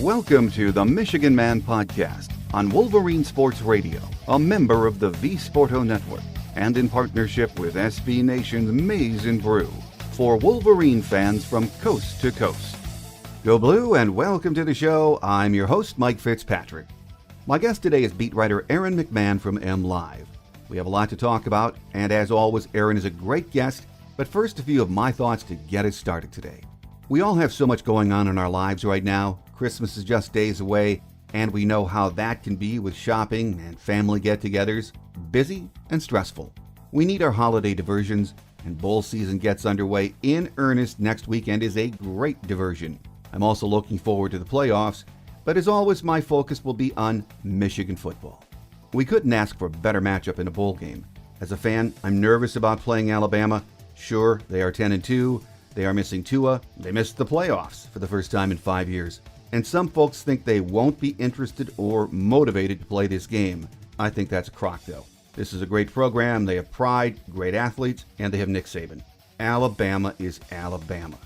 Welcome to the Michigan Man Podcast on Wolverine Sports Radio, a member of the V Sporto Network, and in partnership with SB Nation's Maize and Brew, for Wolverine fans from coast to coast. Go Blue and welcome to the show. I'm your host, Mike Fitzpatrick. My guest today is beat writer Aaron McMann from MLive. We have a lot to talk about, and as always, Aaron is a great guest, but first a few of my thoughts to get us started today. We all have so much going on in our lives right now. Christmas is just days away, and we know how that can be with shopping and family get-togethers. Busy and stressful. We need our holiday diversions, and bowl season gets underway in earnest next weekend is a great diversion. I'm also looking forward to the playoffs, but as always, my focus will be on Michigan football. We couldn't ask for a better matchup in a bowl game. As a fan, I'm nervous about playing Alabama. Sure, they are 10-2. They are missing Tua. They missed the playoffs for the first time in 5 years. And some folks think they won't be interested or motivated to play this game. I think that's a crock, though. This is a great program. They have pride, great athletes, and they have Nick Saban. Alabama is Alabama.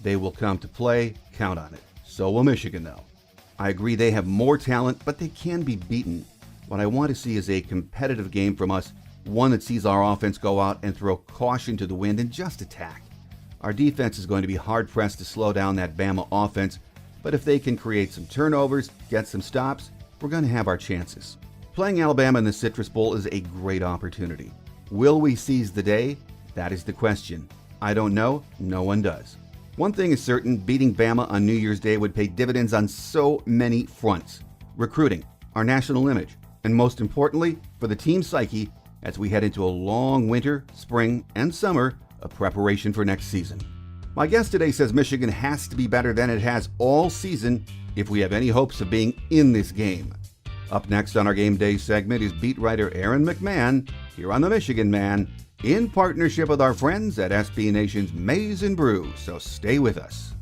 They will come to play. Count on it. So will Michigan, though. I agree they have more talent, but they can be beaten. What I want to see is a competitive game from us, one that sees our offense go out and throw caution to the wind and just attack. Our defense is going to be hard-pressed to slow down that Bama offense, but if they can create some turnovers, get some stops, we're going to have our chances. Playing Alabama in the Citrus Bowl is a great opportunity. Will we seize the day? That is the question. I don't know. No one does. One thing is certain, beating Bama on New Year's Day would pay dividends on so many fronts. Recruiting, our national image, and most importantly, for the team's psyche as we head into a long winter, spring, and summer of preparation for next season. My guest today says Michigan has to be better than it has all season if we have any hopes of being in this game. Up next on our Game Day segment is beat writer Aaron McMann here on the Michigan Man in partnership with our friends at SB Nation's Maize and Brew, so stay with us.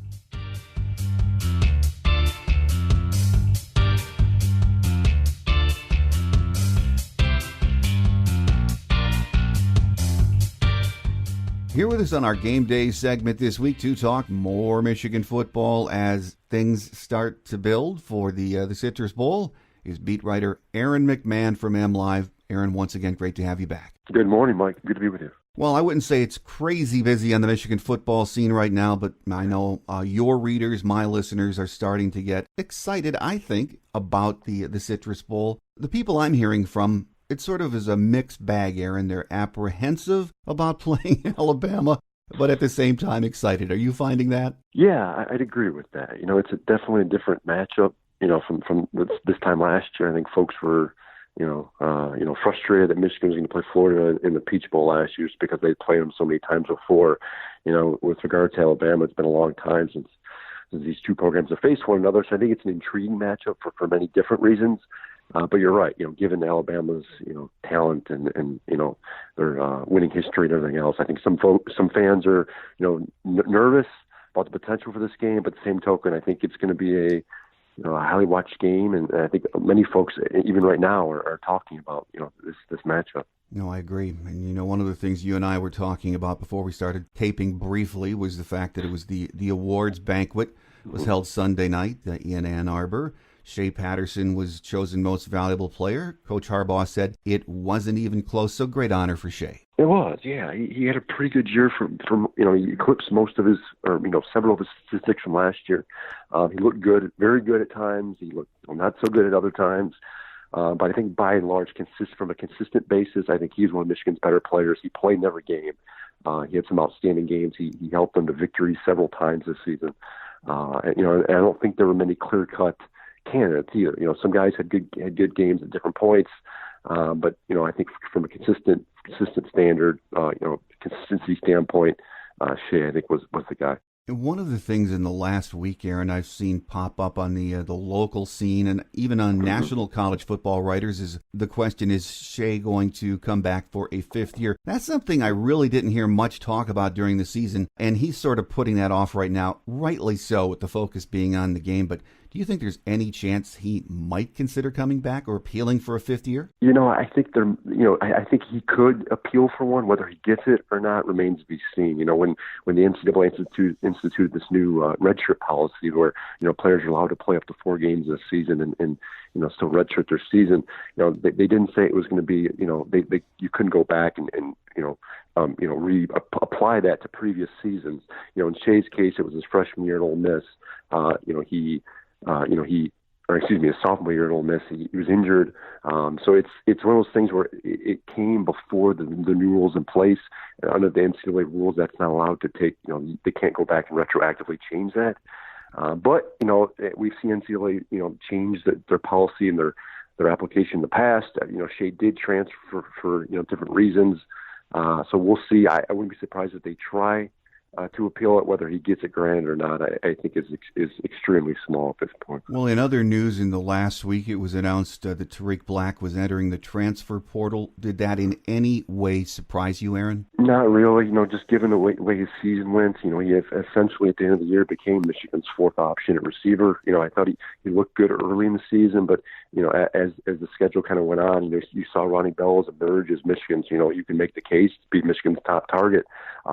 Here with us on our Game Day segment this week to talk more Michigan football as things start to build for the Citrus Bowl is beat writer Aaron McMann from MLive. Aaron, once again, great to have you back. Good morning, Mike. Good to be with you. Well, I wouldn't say it's crazy busy on the Michigan football scene right now, but I know your readers, my listeners, are starting to get excited, I think, about the Citrus Bowl. The people I'm hearing from, it sort of is a mixed bag, Aaron. They're apprehensive about playing Alabama, but at the same time excited. Are you finding that? Yeah, I'd agree with that. It's definitely a different matchup. From this time last year, I think folks were, frustrated that Michigan was going to play Florida in the Peach Bowl last year just because they played them so many times before. With regard to Alabama, it's been a long time since these two programs have faced one another. So I think it's an intriguing matchup for many different reasons. But you're right, given Alabama's, talent and their winning history and everything else, I think some fans are, nervous about the potential for this game. But at the same token, I think it's going to be a highly watched game. And I think many folks, even right now, are talking about, this matchup. No, I agree. And, one of the things you and I were talking about before we started taping briefly was the fact that it was the awards banquet was held Sunday night in Ann Arbor. Shea Patterson was chosen most valuable player. Coach Harbaugh said it wasn't even close, so great honor for Shea. It was, yeah. He had a pretty good year from he eclipsed most of his, several of his statistics from last year. He looked good, very good at times. He looked not so good at other times. But I think by and large, from a consistent basis, I think he's one of Michigan's better players. He played in every game. He had some outstanding games. He helped them to victory several times this season. And I don't think there were many clear-cut candidates either. Some guys had good games at different points, but I think from a consistent standard, consistency standpoint, Shea I think was the guy. And one of the things in the last week, Aaron, I've seen pop up on the local scene and even on national college football writers is the question, is Shea going to come back for a fifth year? That's something I really didn't hear much talk about during the season, and he's sort of putting that off right now, rightly so, with the focus being on the game. But do you think there's any chance he might consider coming back or appealing for a fifth year? I think I think he could appeal for one. Whether he gets it or not remains to be seen. When the NCAA instituted this new redshirt policy where, players are allowed to play up to 4 games a season and still redshirt their season. They didn't say it was going to be, you couldn't go back and apply that to previous seasons. In Shea's case, it was his freshman year at Ole Miss. His sophomore year at Ole Miss, he was injured. So it's one of those things where it came before the new rules in place. And under the NCAA rules, that's not allowed to take, they can't go back and retroactively change that. But we've seen NCAA, change their policy and their application in the past. Shea did transfer for different reasons. So we'll see. I wouldn't be surprised if they try to appeal it. Whether he gets it granted or not, I think is extremely small at this point. Well, in other news, in the last week, it was announced that Tariq Black was entering the transfer portal. Did that in any way surprise you, Aaron? Not really. Just given the way his season went, he essentially at the end of the year became Michigan's 4th option at receiver. I thought he looked good early in the season, but as the schedule kind of went on, you saw Ronnie Bellows emerge as Michigan's. You can make the case to be Michigan's top target.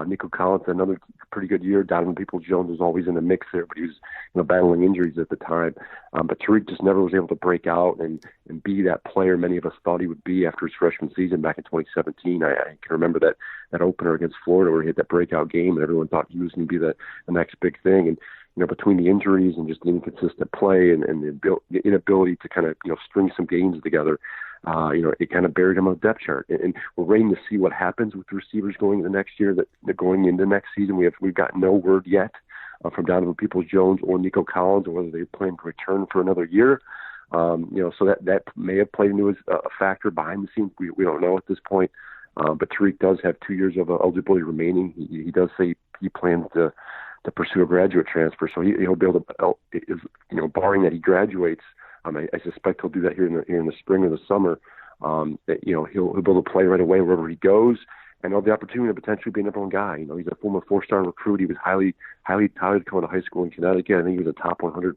Nico Collins, another pretty good year. Donovan Peoples-Jones was always in the mix there, but he was battling injuries at the time. But Tariq just never was able to break out and be that player many of us thought he would be after his freshman season back in 2017. I can remember that opener against Florida where he had that breakout game and everyone thought he was going to be the next big thing. And between the injuries and just the inconsistent play and the inability to kind of string some games together, it kind of buried him on the depth chart. And we're waiting to see what happens with the receivers going into next year. That going into next season, we've got no word yet from Donovan Peoples-Jones or Nico Collins, or whether they plan to return for another year. So that may have played into a factor behind the scenes. We don't know at this point. But Tariq does have 2 years of eligibility remaining. He does say he plans to pursue a graduate transfer, so he'll be able to, barring that he graduates. I suspect he'll do that here in the spring or the summer. He'll be able to play right away wherever he goes, and he'll have the opportunity to potentially be a number 1 guy. He's a former 4-star recruit. He was highly touted coming to high school in Connecticut. I think he was a top 100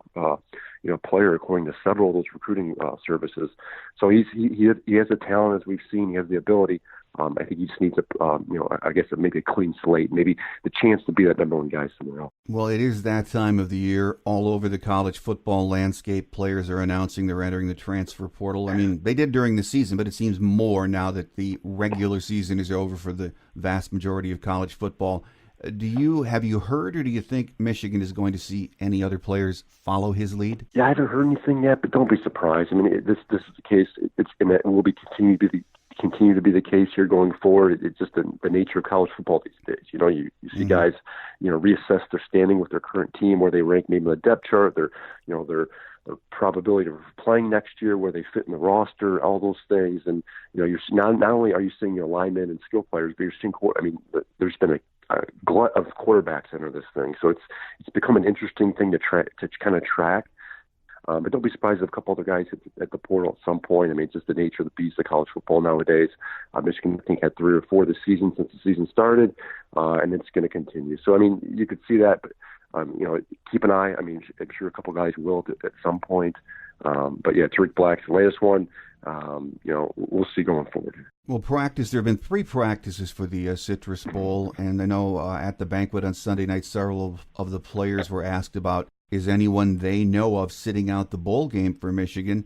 player according to several of those recruiting services. So he has the talent, as we've seen. He has the ability. I think he just needs maybe a clean slate, maybe the chance to be that number 1 guy somewhere else. Well, it is that time of the year. All over the college football landscape, players are announcing they're entering the transfer portal. I mean, they did during the season, but it seems more now that the regular season is over for the vast majority of college football. Have you heard, or do you think Michigan is going to see any other players follow his lead? Yeah, I haven't heard anything yet, but don't be surprised. I mean, this is the case. It will continue to be the case here going forward. It's just the nature of college football these days. You see guys, reassess their standing with their current team, where they rank maybe on the depth chart, their probability of playing next year, where they fit in the roster, all those things. And you're not only are you seeing your linemen and skill players, but you're seeing. There's been a glut of quarterbacks enter this thing, so it's become an interesting thing to kind of track. But don't be surprised if a couple other guys hit at the portal at some point. I mean, it's just the nature of the beast of college football nowadays. Michigan, I think, had 3 or 4 this season since the season started, and it's going to continue. So, I mean, you could see that, but, keep an eye. I mean, I'm sure a couple guys will at some point. But, yeah, Tariq Black's the latest one. We'll see going forward. Well, there have been 3 practices for the Citrus Bowl, and I know at the banquet on Sunday night, several of the players were asked about, is anyone they know of sitting out the bowl game for Michigan?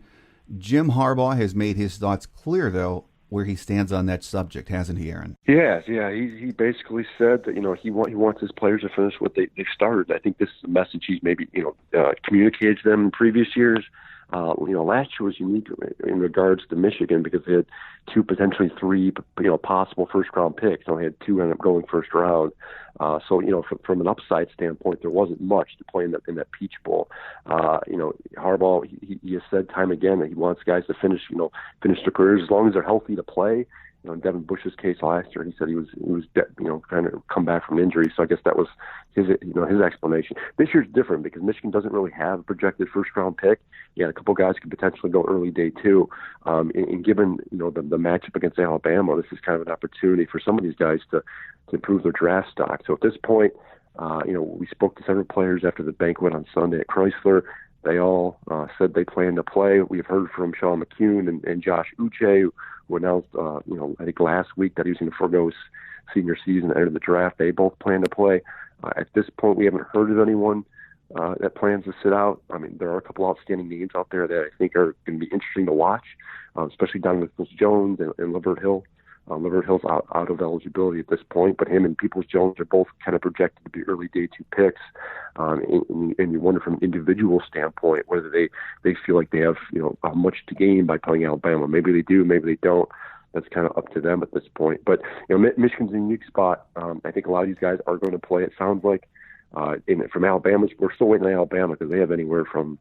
Jim Harbaugh has made his thoughts clear, though, where he stands on that subject, hasn't he, Aaron? Yeah. He basically said that he wants his players to finish what they started. I think this is a message he's maybe communicated to them in previous years. Last year was unique in regards to Michigan because they had 2, potentially 3, possible first-round picks. They only had 2 end up going first round. So from an upside standpoint, there wasn't much to play in that Peach Bowl. Harbaugh, he has said time again that he wants guys to finish their careers as long as they're healthy to play. In Devin Bush's case last year, he said he was trying to come back from injury. So I guess that was his explanation. This year's different because Michigan doesn't really have a projected first-round pick. Yeah, a couple guys could potentially go early day 2. And given the matchup against Alabama, this is kind of an opportunity for some of these guys to improve their draft stock. So at this point, we spoke to several players after the banquet on Sunday at Chrysler. They all said they plan to play. We've heard from Sean McCune and Josh Uche, who announced, I think last week that he was going to forego his senior season and enter the draft. They both plan to play. At this point, we haven't heard of anyone that plans to sit out. I mean, there are a couple outstanding names out there that I think are going to be interesting to watch, especially Donovan Peoples-Jones and Lavert Hill. Lavert Hill's out of eligibility at this point, but him and Peoples-Jones are both kind of projected to be early day 2 picks. And you wonder from an individual standpoint whether they feel like they have much to gain by playing Alabama. Maybe they do, maybe they don't. That's kind of up to them at this point. But Michigan's in a unique spot. I think a lot of these guys are going to play. It sounds like from Alabama, we're still waiting on Alabama because they have anywhere from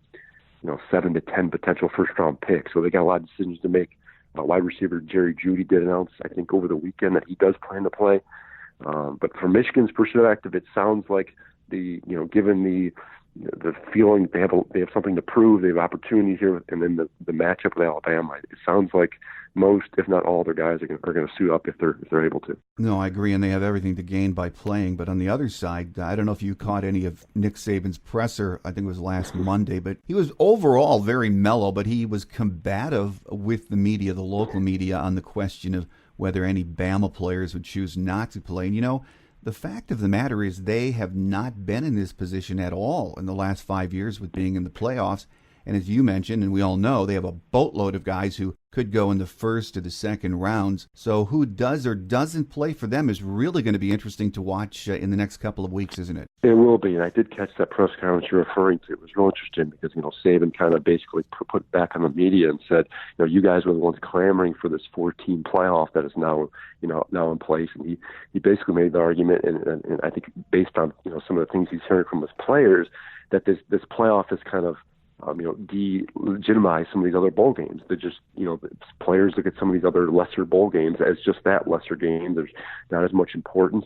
7 to 10 potential first-round picks. So they got a lot of decisions to make. Wide receiver Jerry Jeudy did announce, I think, over the weekend that he does plan to play. But from Michigan's perspective, it sounds like given the feeling they have something to prove, they have opportunities here, and then the matchup with Alabama, it sounds like most, if not all, their guys are going to suit up if they're able to. No, I agree, and they have everything to gain by playing. But on the other side, I don't know if you caught any of Nick Saban's presser, I think it was last Monday, but he was overall very mellow, but he was combative with the media, the local media, on the question of whether any Bama players would choose not to play. And the fact of the matter is they have not been in this position at all in the last 5 years with being in the playoffs. And as you mentioned, and we all know, they have a boatload of guys who could go in the first or the second rounds. So who does or doesn't play for them is really going to be interesting to watch in the next couple of weeks, isn't it? It will be. And I did catch that press conference you're referring to. It was real interesting because, Saban kind of basically put back on the media and said, you guys were the ones clamoring for this 4-team playoff that is now in place. And he basically made the argument, and I think based on, some of the things he's hearing from his players, that this playoff is kind of, delegitimize some of these other bowl games. They're just, players look at some of these other lesser bowl games as just that, lesser game. There's not as much importance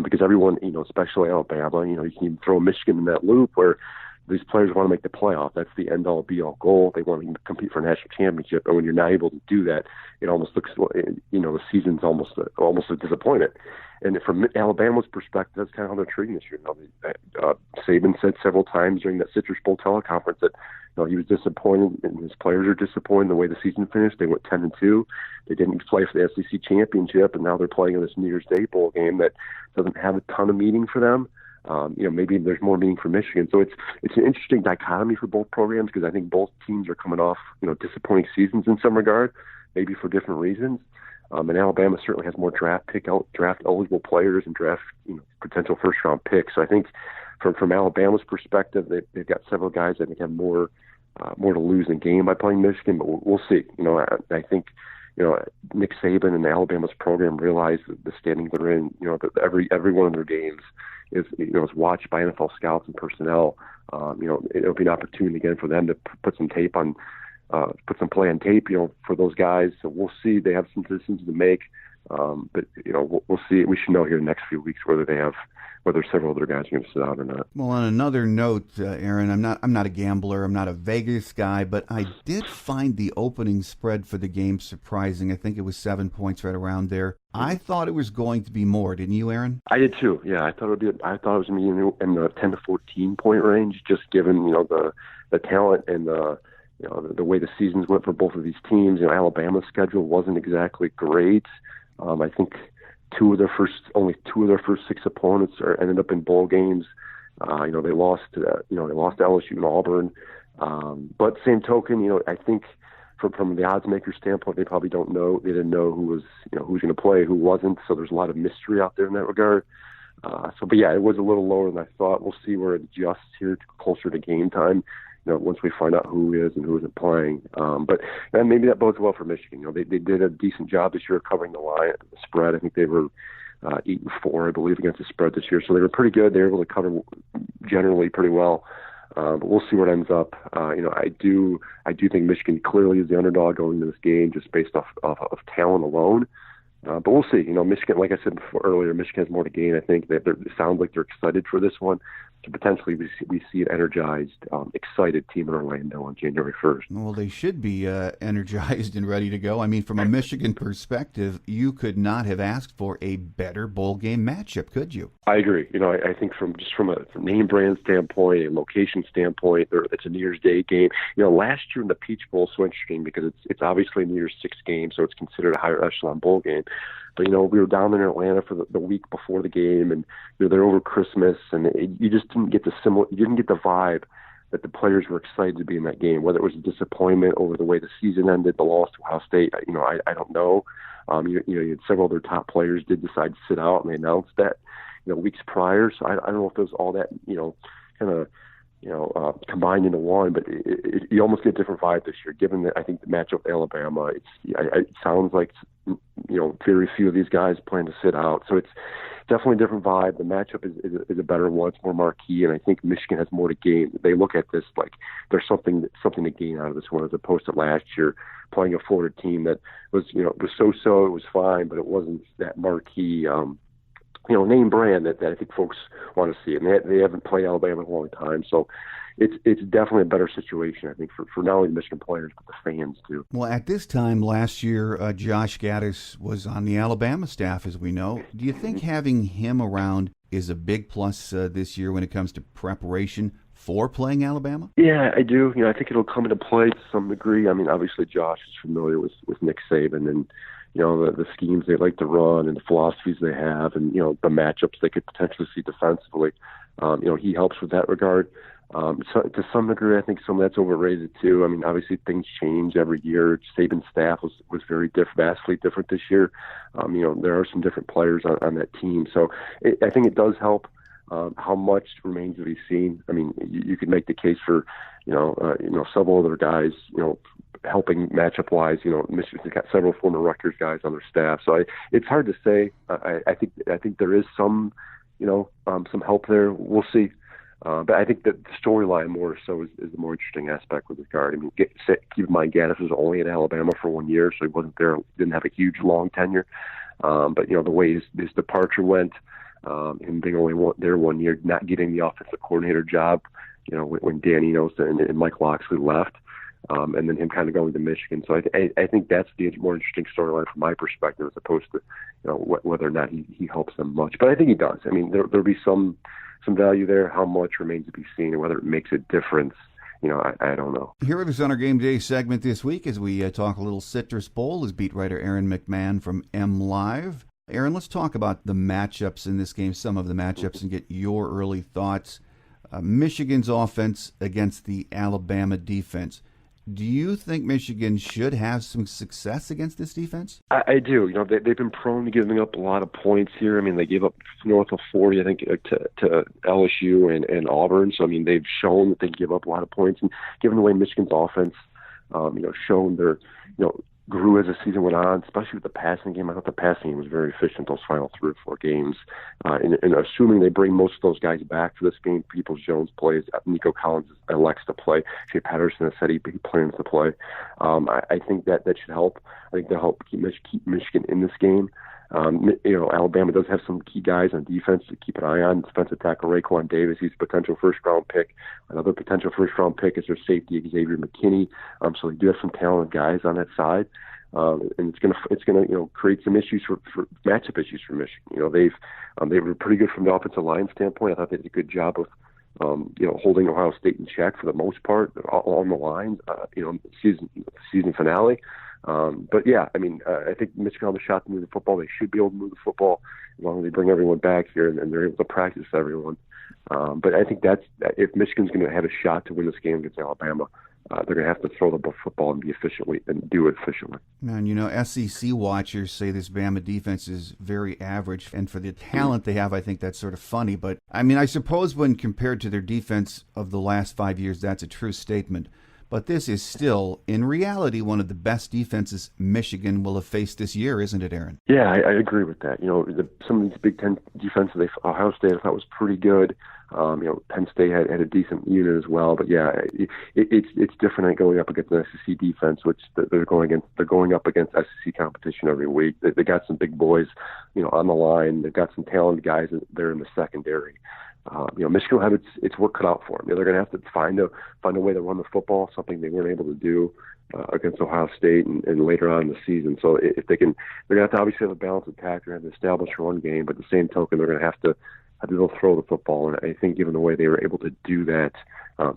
because everyone, especially Alabama, you can even throw Michigan in that loop where these players want to make the playoff. That's the end-all, be-all goal. They want to compete for a national championship, and when you're not able to do that, it almost looks, the season's almost a disappointed. And from Alabama's perspective, that's kind of how they're treating this year. Saban said several times during that Citrus Bowl teleconference that he was disappointed, and his players are disappointed in the way the season finished. They went 10-2. They didn't play for the SEC championship, and now they're playing in this New Year's Day bowl game that doesn't have a ton of meaning for them. Maybe there's more meaning for Michigan. So it's an interesting dichotomy for both programs because I think both teams are coming off disappointing seasons in some regard, maybe for different reasons. And Alabama certainly has more draft eligible players and draft potential first round picks. So I think from Alabama's perspective, they've got several guys that I think have more to lose than gain by playing Michigan. But we'll see. I think Nick Saban and Alabama's program realize the standing they're in. That every one of their games is watched by NFL scouts and personnel. It'll be an opportunity again for them to put some tape on. Put some play on tape, for those guys. So we'll see. They have some decisions to make, but we'll see. We should know here in the next few weeks whether several other guys are going to sit out or not. Well, on another note, Aaron, I'm not a gambler. I'm not a Vegas guy, but I did find the opening spread for the game surprising. I think it was 7 points, right around there. I thought it was going to be more. Didn't you, Aaron? I did too. Yeah, I thought it was going to be in the 10 to 14 point range, just given the talent and the way the seasons went for both of these teams. Alabama's schedule wasn't exactly great. I think only two of their first 6 opponents ended up in bowl games. They lost to LSU and Auburn. But same token, I think from the odds maker standpoint, they probably didn't know who was going to play, who wasn't. So there's a lot of mystery out there in that regard. But yeah, it was a little lower than I thought. We'll see where it adjusts here closer to game time. Once we find out who is and who isn't playing. But maybe that bodes well for Michigan. They did a decent job this year covering the line, the spread. I think they were 8-4, I believe, against the spread this year. So they were pretty good. They were able to cover generally pretty well. But we'll see where it ends up. I do think Michigan clearly is the underdog going into this game just based off of talent alone. But we'll see. Michigan, like I said earlier, Michigan has more to gain. I think that it sounds like they're excited for this one. So potentially we see an energized, excited team in Orlando on January 1st. Well, they should be energized and ready to go. I mean, from a Michigan perspective, you could not have asked for a better bowl game matchup, could you? I agree. I think from a name brand standpoint, a location standpoint, it's a New Year's Day game. Last year in the Peach Bowl, so interesting because it's obviously a New Year's 6 game, so it's considered a higher echelon bowl game. But, we were down there in Atlanta for the week before the game, and they're over Christmas, and you just didn't get you didn't get the vibe that the players were excited to be in that game. Whether it was a disappointment over the way the season ended, the loss to Ohio State, I don't know. You had several of their top players did decide to sit out, and they announced that, weeks prior. So I don't know if there's all that, kind of, combined into one, but you almost get a different vibe this year, given that I think the matchup with Alabama, it sounds like, very few of these guys plan to sit out. So it's definitely a different vibe. The matchup is a better one. It's more marquee, and I think Michigan has more to gain. They look at this like there's something to gain out of this one, as opposed to last year playing a Florida team that was, was so-so, it was fine, but it wasn't that marquee, name brand that I think folks want to see. And they haven't played Alabama in a long time. So it's definitely a better situation, I think, for not only the Michigan players, but the fans too. Well, at this time last year, Josh Gaddis was on the Alabama staff, as we know. Do you think having him around is a big plus this year when it comes to preparation for playing Alabama? Yeah, I do. I think it'll come into play to some degree. I mean, obviously Josh is familiar with Nick Saban and, the schemes they like to run and the philosophies they have and, the matchups they could potentially see defensively. He helps with that regard. So to some degree, I think some of that's overrated too. I mean, obviously things change every year. Saban's staff was very vastly different this year. There are some different players on that team. So I think it does help. How much remains to be seen. I mean, you could make the case for, several other guys, helping matchup wise. Michigan's got several former Rutgers guys on their staff, so it's hard to say. I think there is some, some help there. We'll see. But I think that the storyline more so is the more interesting aspect with regard. I mean, keep in mind, Gaddis was only at Alabama for 1 year, so he wasn't there, didn't have a huge long tenure. But the way his departure went. Him being only there 1 year, not getting the offensive coordinator job, when Dan Enos and Mike Loxley left, and then him kind of going to Michigan. So I think that's the more interesting storyline from my perspective, as opposed to whether or not he helps them much. But I think he does. I mean, there'll be some value there. How much remains to be seen, and whether it makes a difference. I don't know. Here with us on our Game Day segment this week, as we talk a little Citrus Bowl, is beat writer Aaron McMann from MLive. Aaron, let's talk about the matchups in this game, some of the matchups, and get your early thoughts. Michigan's offense against the Alabama defense. Do you think Michigan should have some success against this defense? I do. They've been prone to giving up a lot of points here. I mean, they gave up north of 40, I think, to LSU and Auburn. So, I mean, they've shown that they give up a lot of points. And given the way Michigan's offense, shown their, grew as the season went on, especially with the passing game. I thought the passing game was very efficient those final 3 or 4 games. And assuming they bring most of those guys back for this game, Peoples-Jones plays, Nico Collins elects to play, Shea Patterson has said he plans to play. I think that should help. I think they'll help keep Michigan in this game. Alabama does have some key guys on defense to keep an eye on. Defensive tackle Raekwon Davis, he's a potential first-round pick. Another potential first-round pick is their safety Xavier McKinney. So they do have some talented guys on that side, and it's gonna create some issues for matchup issues for Michigan. They were pretty good from the offensive line standpoint. I thought they did a good job of holding Ohio State in check for the most part on the line. Season finale. But yeah, I mean, I think Michigan on the shot to move the football. They should be able to move the football as long as they bring everyone back here and they're able to practice everyone. But I think that's if Michigan's going to have a shot to win this game against Alabama, they're going to have to throw the football and do it efficiently. And SEC watchers say this Bama defense is very average, and for the talent they have, I think that's sort of funny. But I mean, I suppose when compared to their defense of the last 5 years, that's a true statement. But this is still, in reality, one of the best defenses Michigan will have faced this year, isn't it, Aaron? Yeah, I agree with that. Some of these Big Ten defenses, Ohio State, I thought was pretty good. Penn State had a decent unit as well. But yeah, it's different going up against an SEC defense, which they're going up against SEC competition every week. They got some big boys, on the line. They've got some talented guys there in the secondary. Michigan will have its work cut out for them. They're going to have to find a way to run the football, something they weren't able to do against Ohio State and later on in the season. So if they're going to have to obviously have a balanced attack. They're going to have to establish a run game, but at the same token, they're going to have to be able to throw the football. And I think given the way they were able to do that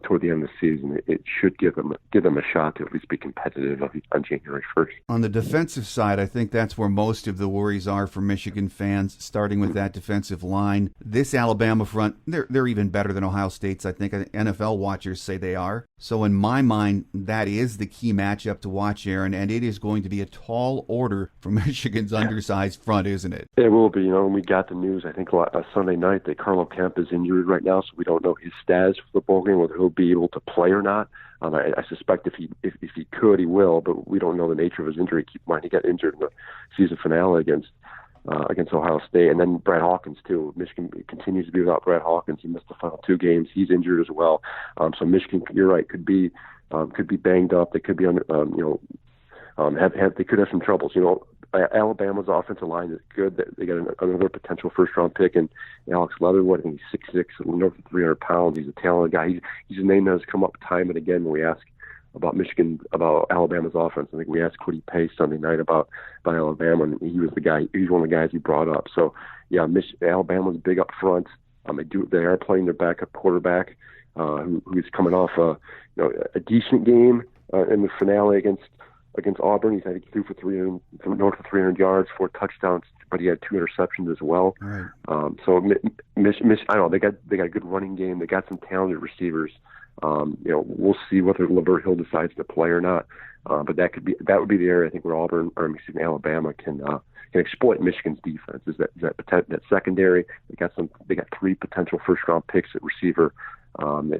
toward the end of the season, it should give them a shot to at least be competitive on January 1st. On the defensive side, I think that's where most of the worries are for Michigan fans, starting with that defensive line. This Alabama front, they're even better than Ohio State's, I think. NFL watchers say they are. So in my mind, that is the key matchup to watch, Aaron, and it is going to be a tall order for Michigan's undersized front, isn't it? It will be. When we got the news, I think Sunday night, that Carlo Kemp is injured right now, so we don't know his status for the bowl game, whether he'll be able to play or not. I suspect if he could, he will, but we don't know the nature of his injury. Keep in mind, he got injured in the season finale against Ohio State, and then Brad Hawkins too. Michigan continues to be without Brad Hawkins. He missed the final 2 games. He's injured as well. So Michigan, you're right, could be banged up. They could be they could have some troubles. Alabama's offensive line is good. They got another potential first-round pick, and Alex Leatherwood. I think he's 6'6", north of 300 pounds. He's a talented guy. He's a name that has come up time and again when we ask about Alabama's offense. I think we asked Quiddy Pace Sunday night about Alabama, and he was the guy. He's one of the guys he brought up. So yeah, Alabama's big up front. They are playing their backup quarterback, who's coming off a decent game in the finale against Auburn. I think he threw for north of 300 yards, 4 touchdowns, but he had 2 interceptions as well. Right. So I don't know, they got a good running game. They got some talented receivers. We'll see whether Lavert Hill decides to play or not. But that would be the area I think where Alabama can exploit Michigan's defense. Is that secondary? They got 3 potential first round picks at receiver.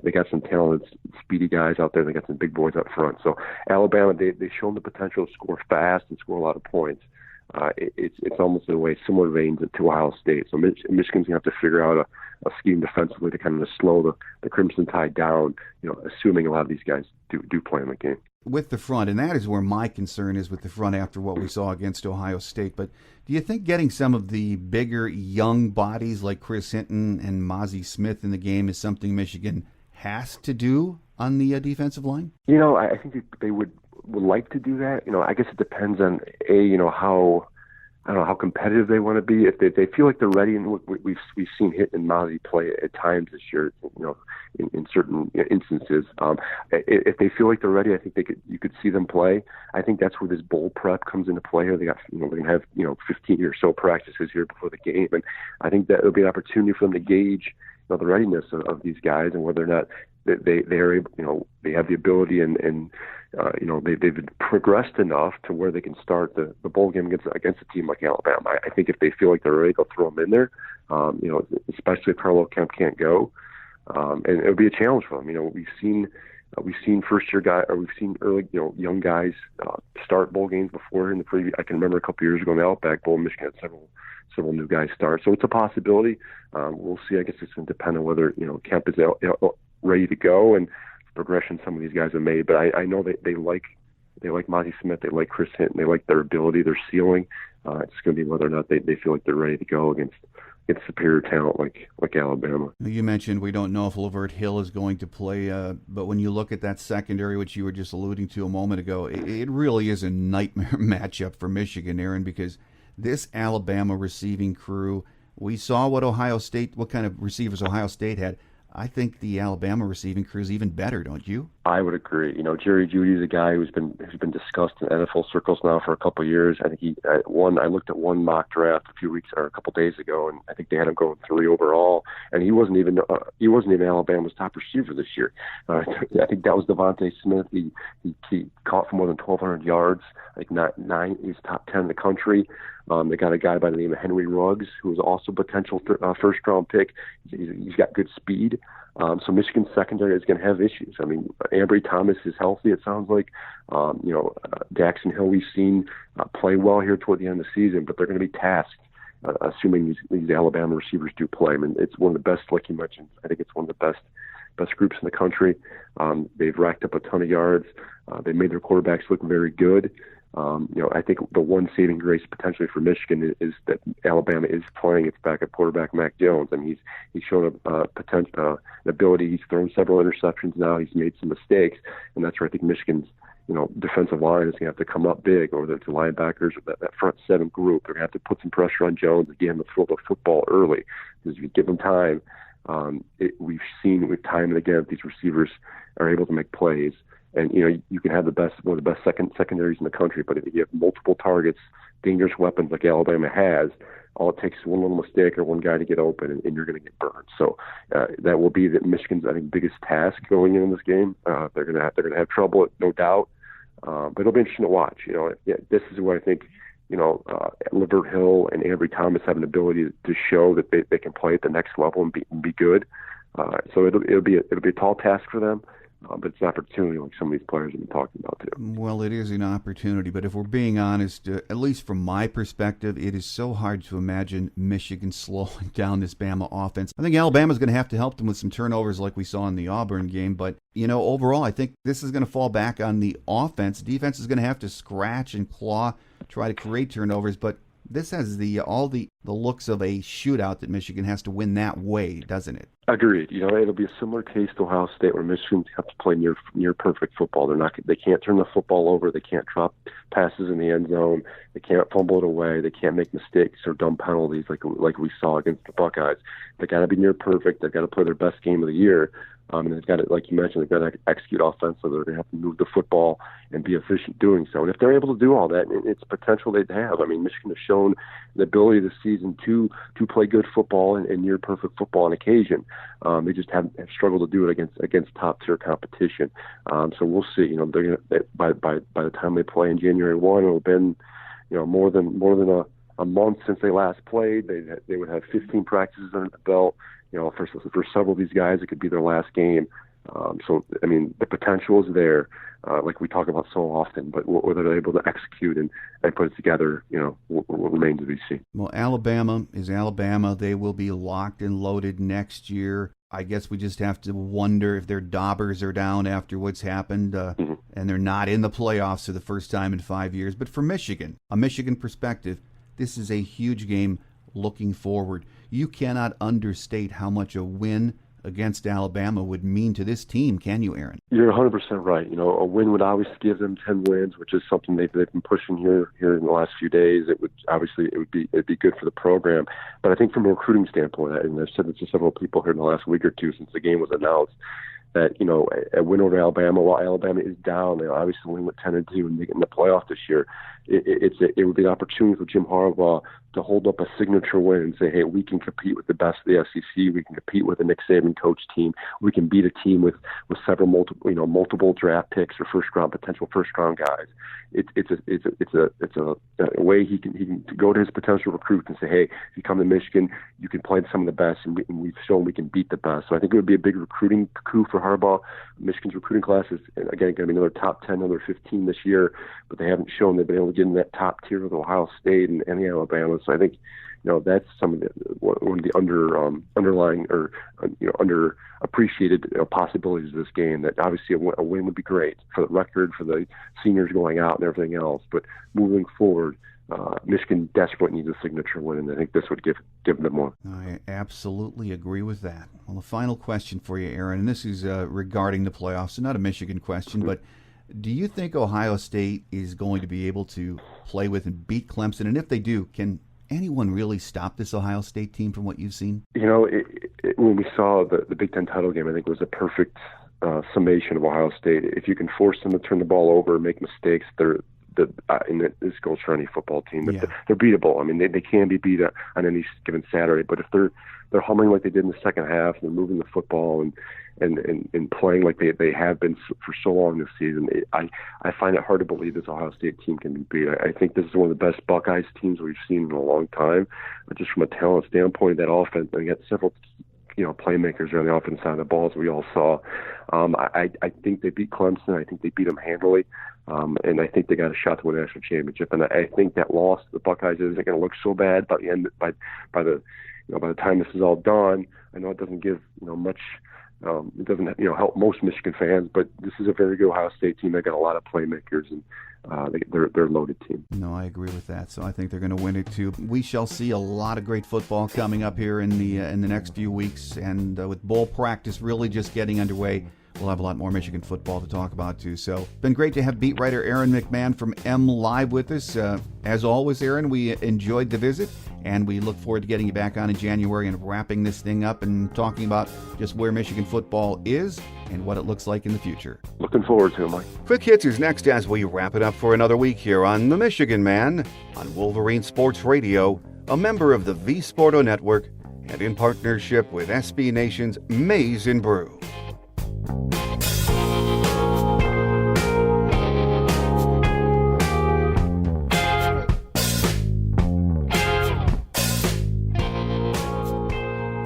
They got some talented, speedy guys out there. They got some big boys up front. So Alabama, they've shown the potential to score fast and score a lot of points. It's almost in a way similar veins to Ohio State. So Michigan's gonna have to figure out a scheme defensively to kind of slow the Crimson Tide down. Assuming a lot of these guys do play in the game. With the front, and that is where my concern is with the front after what we saw against Ohio State. But do you think getting some of the bigger young bodies like Chris Hinton and Mozzie Smith in the game is something Michigan has to do on the defensive line? I think they would like to do that. I guess it depends on how competitive they want to be. If they feel like they're ready, and we've seen Hinton and Mozzie play at times this year, in certain instances. If they feel like they're ready, I think you could see them play. I think that's where this bowl prep comes into play. Here they got they're gonna have 15 or so practices here before the game, and I think that it'll be an opportunity for them to gauge the readiness of these guys and whether or not they are able, they have the ability and they've progressed enough to where they can start the bowl game against a team like Alabama. I think if they feel like they're ready, they'll throw them in there. Especially if Carlo Kemp can't go, and it'll be a challenge for them. We've seen first year guys, or we've seen early young guys start bowl games before in the previous. I can remember a couple years ago in the Outback Bowl, Michigan had several new guys start. So it's a possibility. We'll see. I guess it's going to depend on whether Kemp is ready to go and progression some of these guys have made. But I know they like Mozzie Smith, they like Chris Hinton, they like their ability, their ceiling. It's going to be whether or not they feel like they're ready to go against superior talent like Alabama. You mentioned we don't know if Lavert Hill is going to play, but when you look at that secondary, which you were just alluding to a moment ago, it really is a nightmare matchup for Michigan, Aaron, because this Alabama receiving crew, we saw what kind of receivers Ohio State had. I think the Alabama receiving crew is even better, don't you? I would agree. Jerry Jeudy's a guy who's been discussed in NFL circles now for a couple of years. I think I looked at one mock draft a couple of days ago, and I think they had him going 3 overall, and he wasn't even Alabama's top receiver this year. I think that was Devontae Smith. He caught for more than 1,200 yards. I think he's top 10 in the country. They got a guy by the name of Henry Ruggs, who was also a potential first-round pick. He's got good speed. So Michigan's secondary is going to have issues. I mean, Ambry Thomas is healthy, it sounds like. Jackson Hill we've seen play well here toward the end of the season, but they're going to be tasked, assuming these Alabama receivers do play. I mean, it's one of the best, like you mentioned. I think it's one of the best groups in the country. They've racked up a ton of yards. They made their quarterbacks look very good. I think the one saving grace potentially for Michigan is that Alabama is playing its backup quarterback, Mac Jones. I mean, he's shown a potential, an ability. He's thrown several interceptions now. He's made some mistakes, and that's where I think Michigan's defensive line is going to have to come up big, or the linebackers, or that front 7 group. They're going to have to put some pressure on Jones and get him to throw the football early, because if you give him time, We've seen with time and again, these receivers are able to make plays. And, you can have one of the best secondaries in the country, but if you have multiple targets, dangerous weapons like Alabama has, all it takes is one little mistake or one guy to get open, and you're going to get burned. So that will be Michigan's, I think, biggest task going in this game. They're going to have trouble, no doubt, but it'll be interesting to watch. This is where I think, Lavert Hill and Avery Thomas have an ability to show that they can play at the next level and be good. So it'll be a tall task for them. But it's an opportunity like some of these players have been talking about too. Well, it is an opportunity, but if we're being honest, at least from my perspective, it is so hard to imagine Michigan slowing down this Bama offense. I think Alabama's going to have to help them with some turnovers like we saw in the Auburn game, but overall, I think this is going to fall back on the offense. Defense is going to have to scratch and claw, try to create turnovers, but this has all the looks of a shootout that Michigan has to win that way, doesn't it? Agreed. It'll be a similar case to Ohio State, where Michigan has to play near perfect football. They can't turn the football over. They can't drop passes in the end zone. They can't fumble it away. They can't make mistakes or dumb penalties like we saw against the Buckeyes. They got to be near perfect. They've got to play their best game of the year. And they've got to, like you mentioned, they've got to execute offensively. They're going to have to move the football and be efficient doing so. And if they're able to do all that, it's potential they'd have. I mean, Michigan has shown the ability this season to play good football and near perfect football on occasion. They just have struggled to do it against top tier competition. So we'll see. They're gonna, by the time they play in January 1, it'll have been more than a month since they last played. They would have 15 practices under the belt. For several of these guys, it could be their last game. So, I mean, the potential is there, like we talk about so often, but whether they're able to execute and put it together, will remain to be seen. Well, Alabama is Alabama. They will be locked and loaded next year. I guess we just have to wonder if their daubers are down after what's happened, and they're not in the playoffs for the first time in 5 years. But for Michigan, a Michigan perspective, this is a huge game looking forward. You cannot understate how much a win against Alabama would mean to this team, can you, Aaron? You're 100% right. A win would always give them 10 wins, which is something they've been pushing here in the last few days. It'd be good for the program. But I think from a recruiting standpoint, and I've said this to several people here in the last week or two since the game was announced, that a win over Alabama, while Alabama is down, they obviously win with 10-2 and they get in the playoff this year. It would be an opportunity for Jim Harbaugh to hold up a signature win and say, hey, we can compete with the best of the SEC. We can compete with a Nick Saban coach team. We can beat a team with several multiple draft picks or potential first round guys. It's a way he can go to his potential recruits and say, hey, if you come to Michigan, you can play some of the best, and we've shown we can beat the best. So I think it would be a big recruiting coup for Harbaugh. Michigan's recruiting class is, again, going to be another top 10, another 15 this year, but they haven't shown they've been able to get in that top tier with Ohio State and Alabama. So I think that's some of one of the underlying or underappreciated possibilities of this game. That obviously a win would be great for the record, for the seniors going out and everything else. But moving forward, Michigan desperately needs a signature win, and I think this would give them one. I absolutely agree with that. Well, a final question for you, Aaron, and this is regarding the playoffs, so not a Michigan question, but do you think Ohio State is going to be able to play with and beat Clemson? And if they do, can anyone really stop this Ohio State team from what you've seen? When we saw the Big Ten title game, I think it was a perfect summation of Ohio State. If you can force them to turn the ball over, make mistakes, and this goes for any football team. They're beatable. I mean, they can be beat on any given Saturday. But if they're humming like they did in the second half, and they're moving the football and playing like they have been for so long this season, I find it hard to believe this Ohio State team can be beat. I think this is one of the best Buckeyes teams we've seen in a long time. Just from a talent standpoint, that offense, they got several playmakers on the offense side of the ball, as we all saw. I think they beat Clemson. I think they beat them handily. And I think they got a shot to win a national championship. And I think that loss to the Buckeyes isn't going to look so bad by the end. By the time this is all done, I know it doesn't give much. It doesn't help most Michigan fans, but this is a very good Ohio State team. They got a lot of playmakers, and they're a loaded team. No, I agree with that. So I think they're going to win it too. We shall see a lot of great football coming up here in the next few weeks, and with bowl practice really just getting underway, we'll have a lot more Michigan football to talk about, too. So, been great to have beat writer Aaron McMann from MLive with us. As always, Aaron, we enjoyed the visit, and we look forward to getting you back on in January and wrapping this thing up and talking about just where Michigan football is and what it looks like in the future. Looking forward to it, Mike. Quick Hits is next as we wrap it up for another week here on The Michigan Man on Wolverine Sports Radio, a member of the V Sporto Network, and in partnership with SB Nation's Maize and Brew.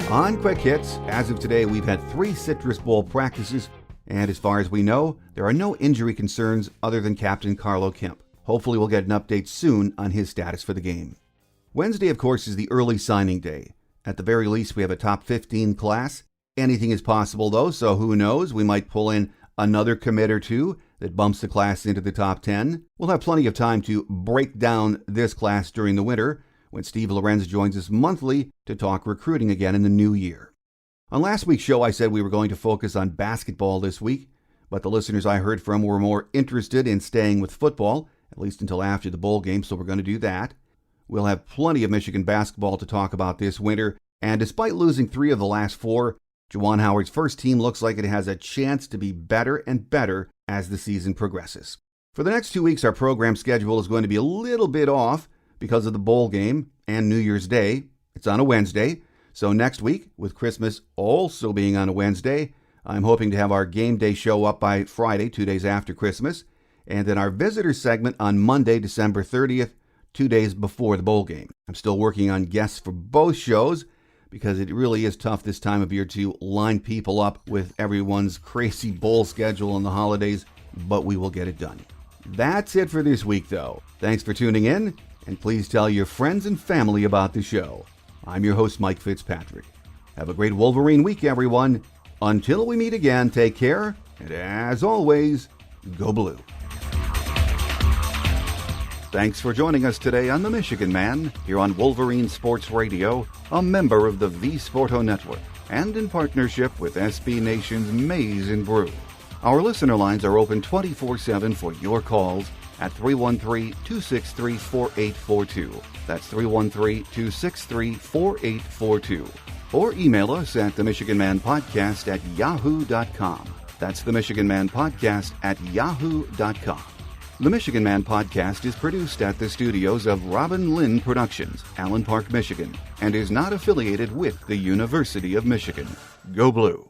On Quick Hits, as of today, we've had 3 Citrus Bowl practices, and as far as we know, there are no injury concerns other than Captain Carlo Kemp. Hopefully we'll get an update soon on his status for the game. Wednesday, of course, is the early signing day. At the very least, we have a top 15 class. Anything is possible, though, so who knows? We might pull in another commit or two that bumps the class into the top 10. We'll have plenty of time to break down this class during the winter when Steve Lorenz joins us monthly to talk recruiting again in the new year. On last week's show, I said we were going to focus on basketball this week, but the listeners I heard from were more interested in staying with football, at least until after the bowl game, so we're going to do that. We'll have plenty of Michigan basketball to talk about this winter, and despite losing 3 of the last 4, Juwan Howard's first team looks like it has a chance to be better and better as the season progresses. For the next 2 weeks, our program schedule is going to be a little bit off because of the bowl game and New Year's Day. It's on a Wednesday, so next week, with Christmas also being on a Wednesday, I'm hoping to have our game day show up by Friday, 2 days after Christmas, and then our visitor segment on Monday, December 30th, 2 days before the bowl game. I'm still working on guests for both shows because it really is tough this time of year to line people up with everyone's crazy bowl schedule and the holidays, but we will get it done. That's it for this week, though. Thanks for tuning in, and please tell your friends and family about the show. I'm your host, Mike Fitzpatrick. Have a great Wolverine week, everyone. Until we meet again, take care, and as always, go blue. Thanks for joining us today on The Michigan Man, here on Wolverine Sports Radio, a member of the V Sporto Network, and in partnership with SB Nation's Maize and Brew. Our listener lines are open 24/7 for your calls at 313-263-4842. That's 313-263-4842. Or email us at themichiganmanpodcast@yahoo.com. That's themichiganmanpodcast@yahoo.com. The Michigan Man Podcast is produced at the studios of Robin Lynn Productions, Allen Park, Michigan, and is not affiliated with the University of Michigan. Go Blue!